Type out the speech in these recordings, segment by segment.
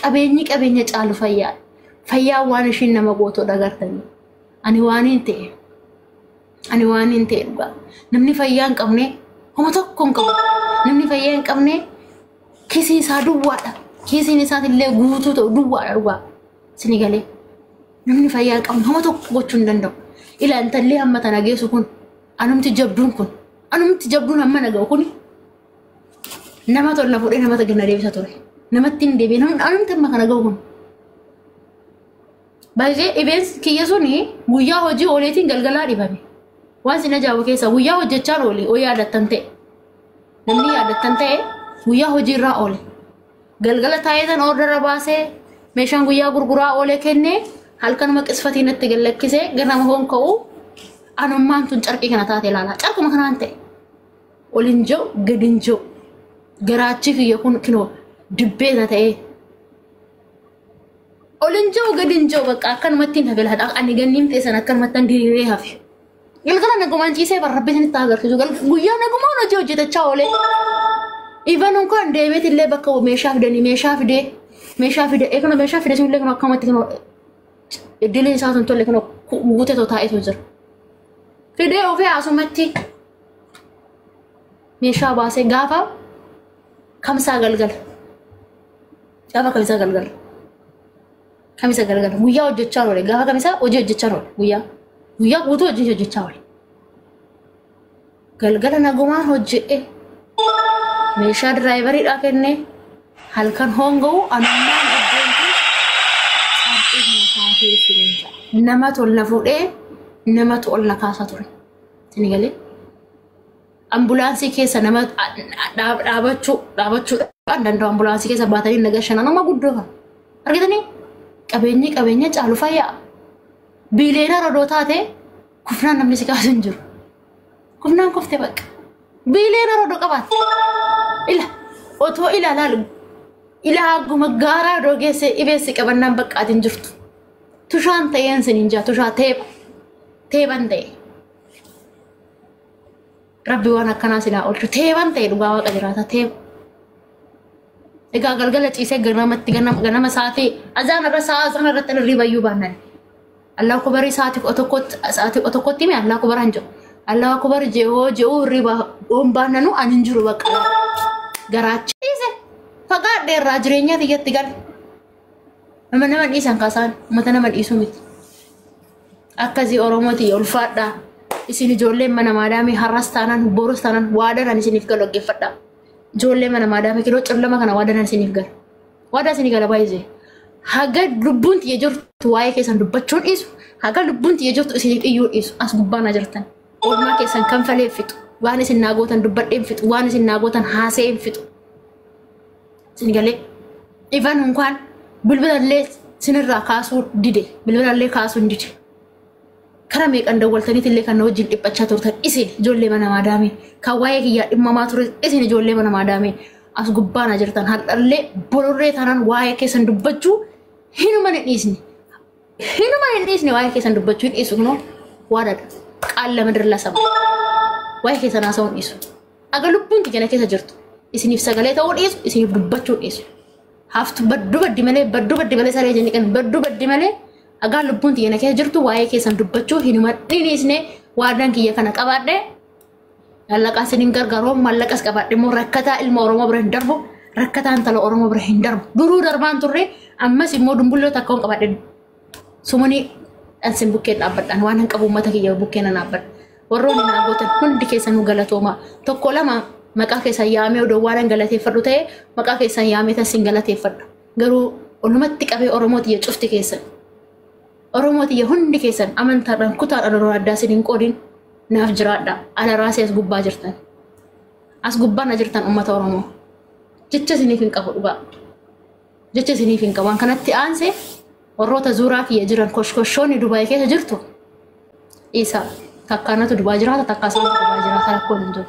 qabeenya caalu fayyaa waan ishiin nama gooto dagartanii ani waan hin ta'e dhugaa namni fayyaa hin qabne homa tokko hin qabu namni fayyaa hin qabne kisiin isaa duwwaadha kisiin isaatillee guutuu ta'u duwwaadha dhugaa sini galee namni fayyaa hin qabne homa tokko gochuu hin danda'u ila intallee hamma tana geessu kun anumti jabduun hamma naga'u kun nama tola fuudhee nama tagna deebisa ture namatti hin deebiin anumti amma kana ga'u kun baay'ee events kiyya suni guyyaa hojii ooleetiin galgalaa dhibame waan sin ajaa'ibu keessa guyyaa hojjechaan oole oo yaadattan ta'e namni yaadattan ta'e guyyaa hojii irraa oole galgala taa'eetan ordera baasee meeshaan guyyaa gurguraa oole kennee halkanuma qisfatiin itti gallakkisee ganama hoon ka'u anummaan tun carqii kana taate ilaalaa carquma kanaan ta'e olin jiru gadin jiru garaachi kiyya kun kinoo dibbeena ta'e olin jiru gadin jiru bakka akkanumatti hin hafe laata ani ganniin ta'e sana akkanumatti diriiree hafe galgala nagumaan ciisee barrabbisin itti agarsiisu guyyaa nagumaan hojii hojjetachaa oole even kan deebiit illee bakka meeshaa fidanii meeshaa fide eekana meeshaa fide sun illee kan akkamatti kinoo iddileen isaa sun tolle kinoo guutee taa'eetu jira fidee ofii asumatti meeshaa baasee gaafa kamsaa galgala guyyaa hojjechaa oole gaafa kamisaa hojii hojjechaa oole guyyaa guutuu hojii hojjechaa oole galgala nagumaan hojje'e meeshaa diraayivaridhaa kennee halkan hoonga'u anummaan iddoo nama tolna fuudhee nama tolna kaasaa ture sini galee ambulaansii keessa nama dhaabachuu danda'u ambulaansii keessa baatanii nagashana nama guddoo kan argitanii qabeenya caalu fayyaa biileena rodoo taate kufnaan namni si kaasu hin jiru kufnaan kufte bakka biileena rodoo qabaate otoo ilaalaa ilaaguma gaaraa rodoo geesse ibeessi qabannaan baqqaatiin jirtu tushaan ta'een siniin jaa tushaa teeban ta'e rabbi waan akkanaa silaa oolchu teeban ta'e dhugaa waaqa jiraata teeba egaa galgala ciisee ganama sa'aatii azaan irra sa'aa irratti hirribayyuu baannan Allah kubarii sa'aatii otokkotti mi Allah kubaraan jiru Allah kubar je'oo hirriba baannanu ani hin jiru bakka garaacha ciise fagaadhe irraa jireenya tiyyatti gal nama dhiisan kaasaan uummata nama dhiisuu miti akkasii oromooti ulfaadhaa isin ijoolleen mana maadaamii har'as taanaan boros taanaan waadaan isiniif galu dhaggeeffadhaa ijoollee mana maadaamii kiloo callama kana waadaan isiniif gala waadaa isinii gala baay'ee haga lubbuun tiyya jirtu waa'ee keessan dubbachuun dhiisu haga lubbuun tiyya jirtu isiniif iyyuu dhiisu as gubbaana jirtan oolmaa keessan kan falee fixu waan isin naagootan dubbadheen fixu waan isin naagootan haasa'een fixu isin galee ifan hunkaan bilbilallee sinirraa kaasuu dide bilbilallee kaasuu hin dide kara meeqan dawwaltaniit illee kan wajjin dhiphachaa turtan isin ijoollee mana maadaamii kan waa'ee kiyyaa dhimmamaa ture isin ijoollee mana maadaamii as gubbaana jirtan har'allee bolorree taanaan waa'ee keessan dubbachuu hinuma hin dhiisne waa'ee keessan dubbachuu dhiisu kunoo waadadha qaalla madirla saba waa'ee keessan haasa'uun dhiisu aga lubbuun tiyya keessa jirtu isiniif sagalee ta'uu dhiisu isiniif dubbachuu dhiisu haftu baddu baddi malee saree jenni kan baddu baddi malee agaa lubbuun tiyya keessa jirtu waa'ee keessan dubbachuu hinuma dhiisne waadaan kiyya kana qabaadhe allaqaa sinin gargaaroo mallaqas qabaadhe immoo rakkataa ilma oromoo bira hin darbu rakkataa intala oromoo bira hin darbu duruu darbaan turre ammas immoo dumbulloo takkaon qabaadhe sumanii dhansin bukkeen dhaabbadhaan waan hin qabu uummata kiyya bukkeen dhaabbadha warroonni naagootan hundi keessan nu galatooma tokko lama maqaa keessan yaamee odoo waan galateeffadhu ta'e maqaa keessan yaamee tasin galateeffadha garuu olumatti qabee oromoo tiyya cufti keessan oromoo tiyya hundi keessan amantaadhaan kutaadhaan oromoo addaa sinin qoodin naaf jiraadha ala raasee as gubbaa jirtan as gubbaan jirtan uummata oromoo jecha isiniif hin qabu dhugaa jecha isiniif hin qabu waan kanatti aansee warroota zuuraa kiyya jiran koshkoshoonni Dubaay keessa jirtu isa takkaanatu Dubaay jiraata takkaasaatu Dubaay jiraata rakkoon hin jiru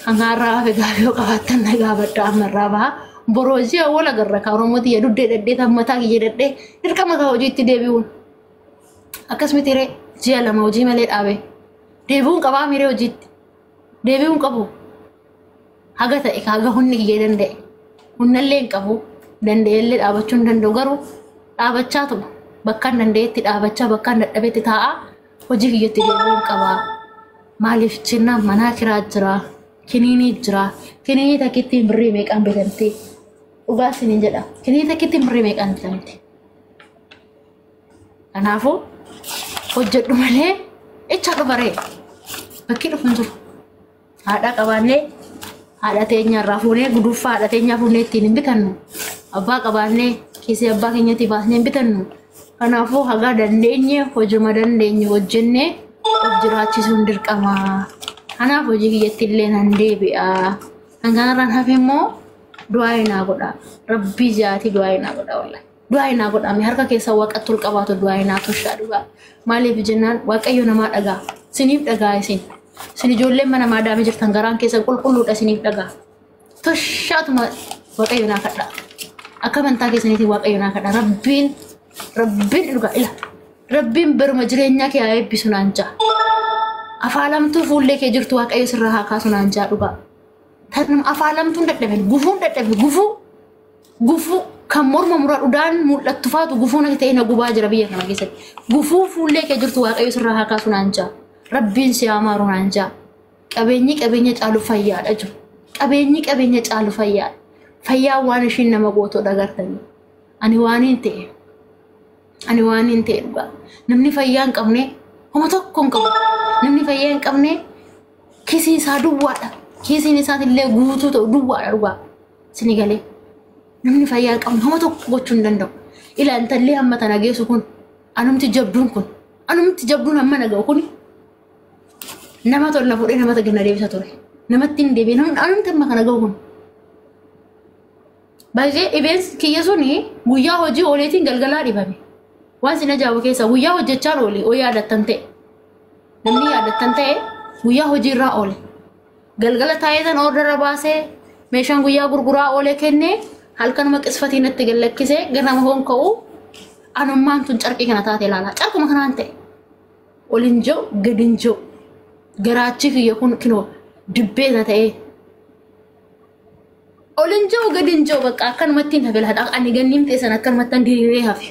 hangaarraa hafe gaafii yoo qabaattan nagaa baddaa ammarraa baha borojii awwal agarra ka oromoo tiyya duddee dhedhee tammataa kiyya dhedhee dirqama kaa hojiitti deebi'uun akkasumatti ree ji'a lama hojii malee dhaabe deebi'uun qabaa miree hojiitti deebi'uun qabu haga ta'e haga hundi kiyya danda'e Hunnallee hin qabu. Dandeellee dhaabachuu hin danda'u garuu dhaabachaatu bakka dandeetti dhaabachaa bakka dadhabetti taa'a. Hojii kiyyatti deemuu hin qaba. Maaliif jenna manaa kiraa jira. Kiniinii jira. Kiniinii takkitti birrii meeqaan bitamti? Dhugaa isiniin jedha. Kiniinii takkitti birrii meeqaan bitamti? Kanaafuu hojjedhu malee echa dhufaree bakki dhufu hin jiru. Haadha qabaannee haadha teenya irraa fuunee guduunfaa haadha teenyaa fuunee ittiin hin bitannu. Abbaa qabaannee kiisii abbaa keenyatti baasnee hin bitannu. Kanaafuu hagaa dandeenye hojuma dandeenye hojjennee of jiraachisuun dirqama. Kanaaf hojii kiyyatti illee nan deebi'a. Kan kanarraan hafe immoo du'aa naa godha. Rabbii jaati du'aa naa godha wallahi. Du'aa naa godha. Harka keessa waaqatti ol qabaatu du'aa naa toshaa dhugaa. Maaliif jennaan waaqayyo namaa dhagaa. Siniif dhagaa isin. Sin ijoolleen mana maadaamee jirtan garaan keessa qulqulluudha siniif dhagaa. Toshaatuma waaqayyo naa kadha. Akka amantaa keessaniitiin waaqayyo naa kadha. Rabbiin dhugaa ila. Rabbiin birma jireenyaa kee haa eebbisu naan ja'a. Afaalamtuu fuullee kee jirtu waaqayyo sirraa haa kaasu naan ja'a dhugaa. Afaalamtuun dadhaben gufuun dadhabe gufuu kan morma mura dhudhaan mul'attu faatu gufuu natti ta'e na gubaa jira biyya kana keessatti. Gufuu fuullee kee jirtu waaqayyo sirraa haa kaasu naan ja'a. Rabbiin si amaaru naan ja'a. Qabeenya caalu fayyaadha jiru. Qabeenya caalu fayyaadha. Fayyaa waan ishiin nama gootoo dhagartanii. Ani waan hin ta'e dhugaa. Namni fayyaa hin qabne homa tokko hin qabu. Namni fayyaa hin qabne kiisiin isaa duwwaadha. Kiisiin isaatillee guutuu ta'u duwwaadha dhugaa. Sini galee. Namni fayyaa hin qabne homa tokko gochuu hin danda'u. Ila intallee hamma tana geessu kun anumti jabduun hamma naga'u kuni. Nama tolna fuudhee namatti gana deebisa ture. Namatti hin deebiin anumti amma kana ga'u kun. Baay'ee dhibeen kiyya suni guyyaa hojii ooleetiin galgalaa dhibame. Waan sin ajaa'ibu keessa guyyaa hojjechaan oole oo yaadattan ta'e. Namni yaadattan ta'e guyyaa hojii irraa oole. Galgala taa'eetan ordara baasee meeshaan guyyaa gurguraa oole kennee halkanuma qisfatii natti gallakkisee ganama hoon ka'u anummaan tun carqii kana taate ilaala. Carquma kanaan ta'e. Olin jiru gadin jiru. Garaachi kiyya kun kinoo dibbeena ta'e. Olin jiru gadin jiru bakka akkanumatti hin hafe laata ani ganniin ta'e sana akkanumatti diriiree hafe.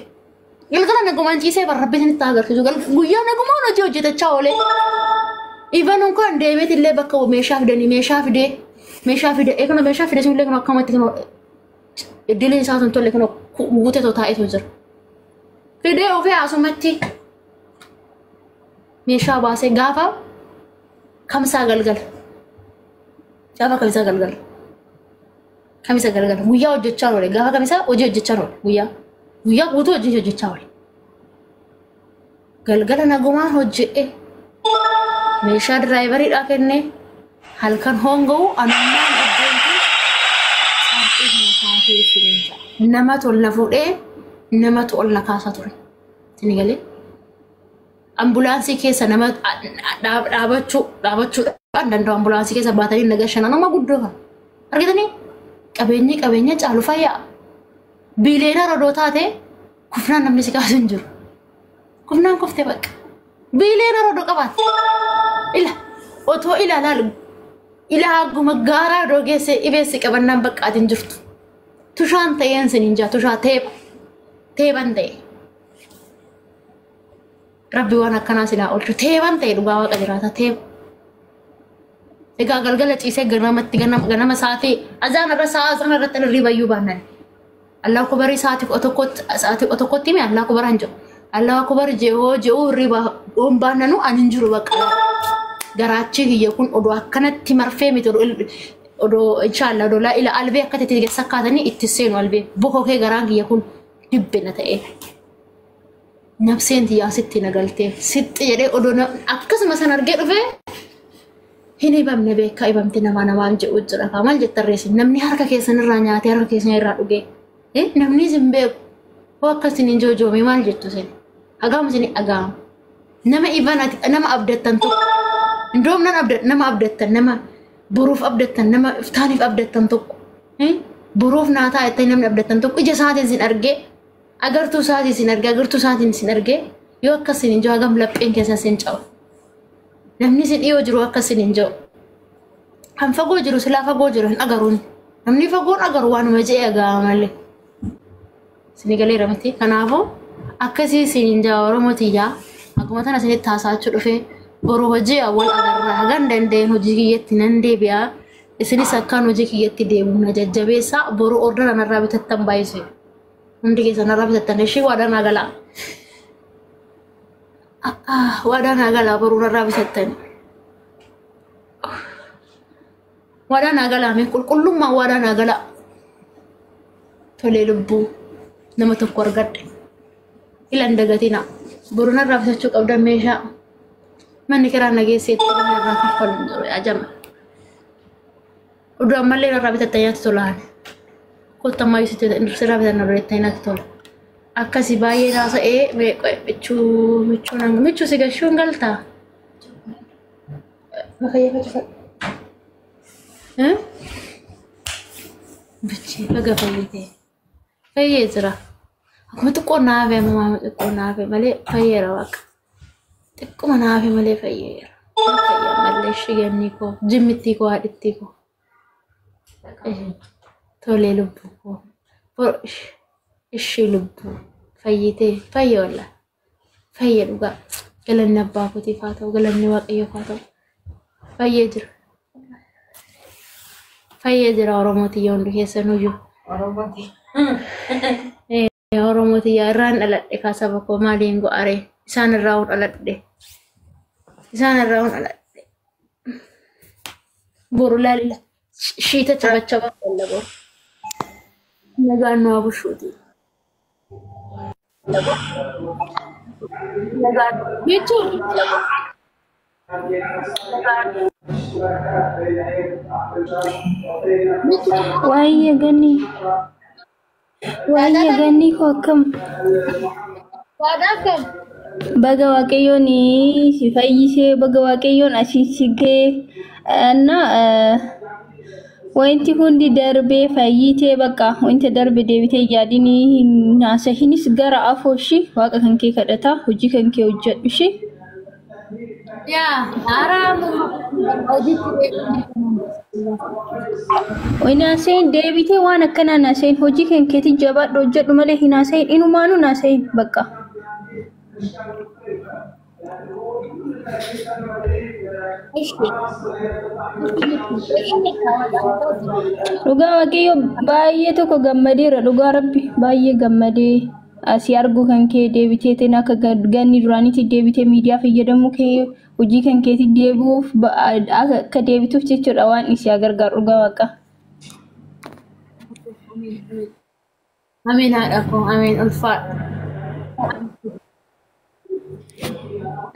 Galgala nagumaan ciisee barrabbiin itti agarsiisu guyyaa nagumaan hojii hojjetachaa oolee. Ivanun kan deebiit illee bakka meeshaa fidanii meeshaa fide eegana meeshaa fide sun illee kan akkamatti kan iddileen isaa sun tolle kan guutee taa'eetu jira. Fidee ofii asumatti meeshaa baasee gaafa kamsaa galgala. Guyyaa hojjechaa oole gaafa kamisaa hojii hojjechaa oole guyyaa guutuu hojii hojjechaa oole. Galgala nagumaan hojje'e meeshaa diraayivaridhaa kennee halkan hoonga'u anummaan iddootti saantii nama tolna fuudhee nama tolna kaasaa ture. Sini galee ambulaansii keessa nama dhaabachuudhaan danda'u ambulaansii keessa baatanii nagashan nama guddoo kan argitanii qabeenya caalu fayyaa. Biileena rodoo taate kufnaan namni si kaasu hin jiru. Kufnaan kuftee bakka. Biileena rodoo qabaate. Otoo ilaa hagguma gaaraa rodoo geessee ibeessi qabannaan baqqaatiin jirtu. Tushaan ta'een siniin jaa tushaa teeban ta'e. Rabbi waan akkanaa silaa oolchu teeban ta'e dhugaa waaqa jiraata teeba. Egaa galgala ciisee ganama sa'aatii azaan irra sa'aa irratti hirribayyuu baannan. Allah kubari sa'aatii tokkotti mi Allah kubaran jiru. Allah kubari je'oo hirriba baannanu anin jiru bakka. Garaachi kiyya kun odoo akkanatti marfee miti odoo inshallah odoo ila albee akkatti itti sakkaatanii itti seenu albee bokoo kee garaan kiyya kun dibbina ta'e. Nabseen tiyyaa sitti nagaltee sitti jedhee odoo akkasuma san argee dhufee hin ibamne beekaa ibamte namaan jedhu jira. Maal jettarreessi namni harka keessan irraa nyaatee harka keessan irraa dhugee namni sin beeku hoo akkasin hin joojoome maal jettu sen hagaam sin dhagaam nama ibanati nama abdattan tokko ndoom nama abdattan nama boruuf abdattan nama iftaaniif abdattan tokko boruuf naataa itti namni abdattan tokko ija isaatiin sin argee agartuu isaatiin sin argee yoo akkasin hin joo hagam lapheen keessa sin cawu. Namni sin dhiyoo jiru akkasin hin jiru. Kan fagoo jiru silaa fagoo jiru hin agaruun namni fagoon agar waanuma jee agaamalle sinigalee ramati kanaafuu akkasii siinjaa Oromootiyaa akkuma tana sinitti haasaachuu dhufee boroo hojii awwal agarraa hagan dandeen hojii kiyyatti nan deebi'aa isinis akkaan hojii kiyyatti deebi'u na jajjabeessaa boroo ordara narraa bitattan baay'isee hundi keessa narraa bitattan ishee waadaan agalaa waadaan agalaa boroo narraa bitattan waadaan agalaa mee qulqullummaa waadaan agalaa tolee lubbuu nama tokko argadhe ilan dagatina boroo narraa bitachuu qabdan meeshaa manni kiraa nageesseetti narraa kaffaluun jiru ajama udah malee narraa bitattanii natti tolaan kottammaa yuusitti sirraa bitanna birettanii natti tola akkasii baay'ee naasa'ee michuu si gashuun galtaa bichii laga fayyitee fayyee jira akkuma xiqqoo naafee mamaa xiqqoo naafee malee fayyeera waaqa xiqquma naafee malee fayyeera fayyaa malee shigannii koo jimmittii koo haadhittii koo tolee lubbuu koo ishii lubbuu fayyitee fayye walla fayye dhugaa galanni abbaa kootiif haa ta'u galanni waaqayyoof haa ta'u fayyee jira Oromootiyaa hundi keessanuyyuu Oromootiyaa irraan dhaladhe kaasaba koo maaliin go'aree isaan irraa hun dhaladhe boru laalila shiita cabachaba walla boru nagaan nu abushuuti nagaan jechuun Wayya gani ko akkam baga waaqayyoon si fayyisee baga waaqayyoon asiisigee na wanti hundi darbee fayyitee bakka wanti darbe deebitee yaadinii naasahinis gara afooshi waaqa kan kee kadhata hojii kan kee hojjedhu shi Inaaseen deebitee waan akkanaa naaseen hojii kan keetii jabaadhu hojjedhu malee hinaaseen inumaanu naaseen bakka. Dhugaa waaqayyo baay'ee tokko gammadeera dhugaa rabbi baay'ee gammadee asii argu kan kee deebitee teen akka ganni duraanitti deebitee miidiyaa fayyadamuu kee hojii kan keetii deebi'uuf akka deebituuf jechuudha waan isii gargaaru dhugaa waaqa. Ameen haadha koo ameen ulfaadha.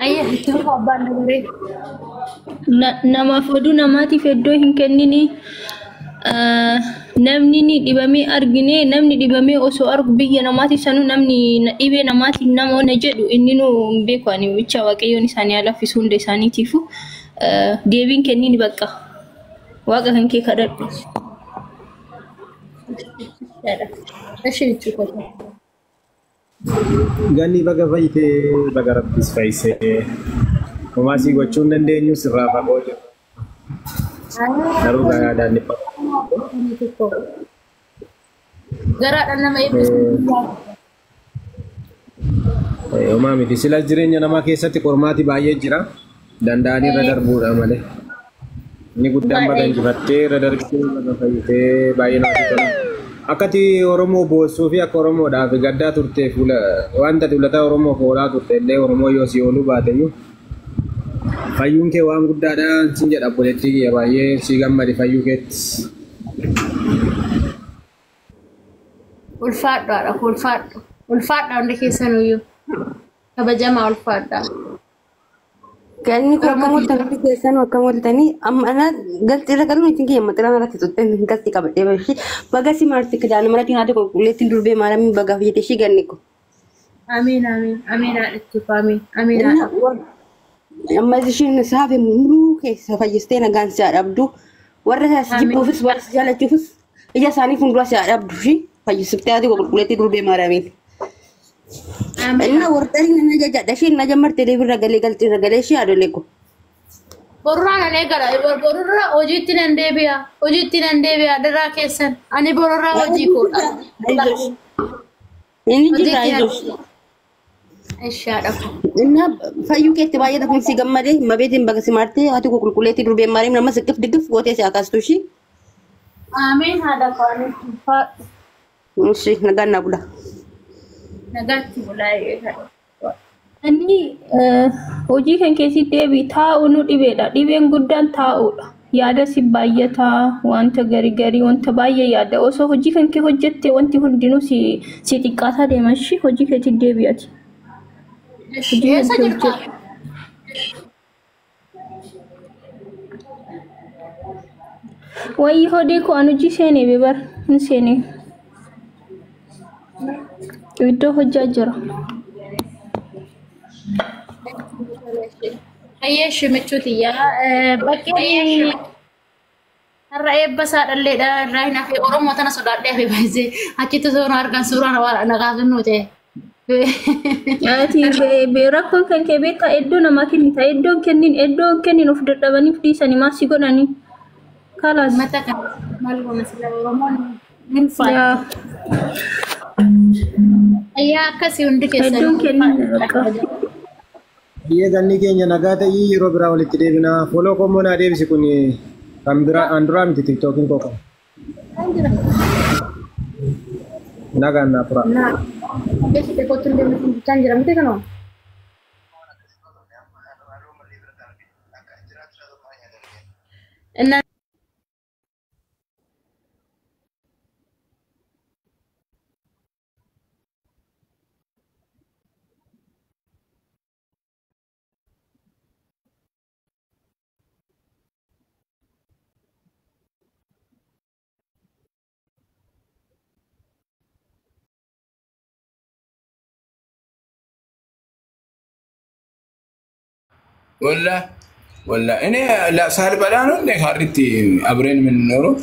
Ayya itti fufa abbaan dabaree. Namaaf oduu namaatiif iddoo hin kennini. Namni ni dhibamee argine namni dhibamee osoo argu biyya namaatiif sanu namni dhibee namaatiif namoonni jedhu inni nu beeku ani bicha waaqayyoon isaanii alaffisu hunda isaaniitiifu deebiin kennini bakka waaqa kan kee kadhadhu. Ganni baga fayyitee baga rabbis fayyisee homaasii gochuun dandeenyu sirraa fagoo jiru. Garuu garaadhaan ni fayyadu. Garaadhaan nama eebbisu. Homaa miti sila jireenya namaa keessatti qormaati baay'ee jira. Danda'anii irra darbuudha malee. Inni guddaan baga injifattee irra darbitee baga fayyitee baay'ee namatti tola. Akkati Oromoo boossuu fi akka Oromoodhaaf gaddaa turtee wanta tuulataa Oromoof oolaa turte illee Oromoo yoo si ooluu baateyyuu fayyuun kee waan guddaadha sin jedha obboleettii kiyya baay'ee si gammadi fayyuu keetti. Ulfaadhaadha ulfaadha hundi keessanuyyuu kabajamaa ulfaadha. Ganni ko akkam waltanii keessan akkam waltanii amma ana galti irra galuun itti kiyya maxiraan irratti tuttee galti qabadhee bashi baga si maarti kidaan mara tiin haati qulqulleettiin durbee maalamii baga fayyadee shi ganni ko. Amiin haadhitti amiin haadha. Amma ishiin saafe muruu keessa fayyistee nagaan si haadhabdu warra jibbuufis warra jaalachuufis ija isaanii fuuldura si haadhabdu shi fayyistee haati qulqulleettii durbee maalamiin. Inna wartani na jaja dashi na jammarte deebirra galee galti irra galee shi adolee ko. Borraan ani gara borrora hojiitti nan deebi'a daraa keessan ani borrora hojii koodha. Ini jira ayush. Ishaadha. Inna fayyu keetti baay'ee kun si gammade mabeetiin baga si marte ati ko qulqulleetti durbee maariim nama siqif digif gootee si akaastu shi. Ameen haadha faani. Shi nagaan bula. Nagaatti bulaa Ani hojii kan keessatti deebii taa'uu nu dhibeedha. Dhibeen guddaan taa'uudha. Yaada si baay'ataa wanta garii wanta baay'ee yaada. Osoo hojii kan kee hojjette wanti hundinuu si xiqqaataa deeman shi hojii keetti deebi'ati. Eessa jirta? Wayii hodee ko anu hojii seenee beebar hin seenee. Iddoo hojjaa jira. Ayyesh michuutiya bakkee har'a eebbasaa dhalleedha irraa hin hafe Oromoo tana sodaadhee hafe baay'ee achitti soon argan suuraa naqaasan nu ta'e. Ati rakkoon kan kee beektaa iddoo namaa kennita iddoon kennin of dadhabaniif dhiisanii maasii godhanii kalaas. Mata kan maal goona sila Oromoon hin faaya. Ayyaa akkasii hundi keessanii. Iddoon kennin rakka. Biyya ganni keenya nagaa ta'ii yeroo biraa walitti deebina. Foloo kommoo naa deebisi kun kan biraa anduraa miti tiktookiin koo qaba. Nagaan naa tura. Beeksite kootu hin deemne kan jira miti kanoo. ولا انا لا صار بلانو اللي خريتي ابرين من نورو